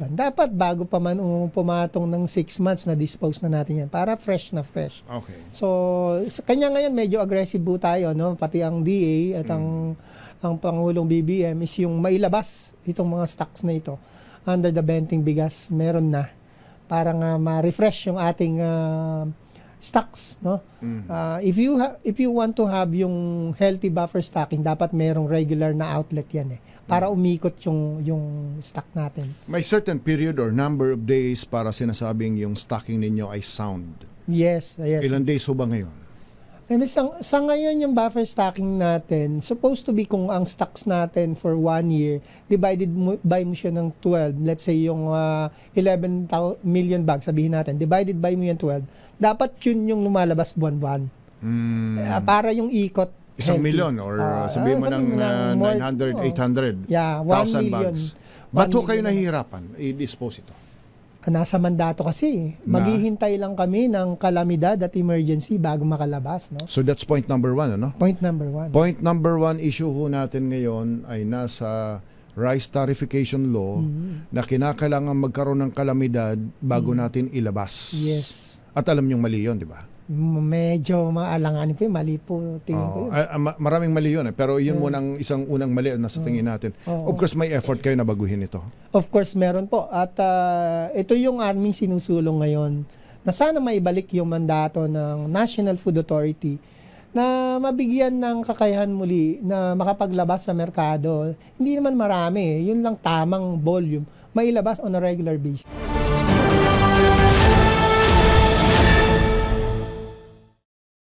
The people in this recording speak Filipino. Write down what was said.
condition. Dapat bago pa man pumatong ng 6 months na dispose na natin yan para fresh na fresh. Okay. So, kanya ngayon medyo aggressive po tayo, no? Pati ang DA at ang Pangulong BBM is yung mailabas itong mga stocks na ito under the Benting Bigas. Meron na para nga ma-refresh yung ating stocks, no? If you want to have yung healthy buffer stocking, dapat merong regular na outlet yan para umikot yung stock natin. May certain period or number of days para sinasabing yung stocking ninyo ay sound. Yes. Ilan days ho ba ngayon? And sa ngayon yung buffer stocking natin, supposed to be kung ang stocks natin for 1 year, divided by mo siya ng 12, let's say yung 11 million bags, sabihin natin, divided by mo yung 12, dapat yun yung lumalabas buwan-buwan. Para yung ikot. 1 million or sabihin mo ng 900, 800, yeah, 1 1,000 million. bags. Ba't ho kayo nahihirapan i-dispose ito? Nasa mandato kasi. Maghihintay lang kami ng kalamidad at emergency bago makalabas. No? So that's point number 1, ano? Point number 1. Point number 1 issue ho natin ngayon ay nasa rice tarification law na kinakailangan magkaroon ng kalamidad bago natin ilabas. Yes. At alam niyong mali yun, di ba? Medyo maalanganin po, mali po tingin ko yun. Maraming mali yun pero yun muna ang isang unang mali na sa tingin natin. Of course may effort kayo na baguhin ito. Of course meron po at ito yung aming sinusulong ngayon na sana maibalik yung mandato ng National Food Authority na mabigyan ng kakayahan muli na makapaglabas sa merkado. Hindi naman marami, yun lang tamang volume mailabas on a regular basis.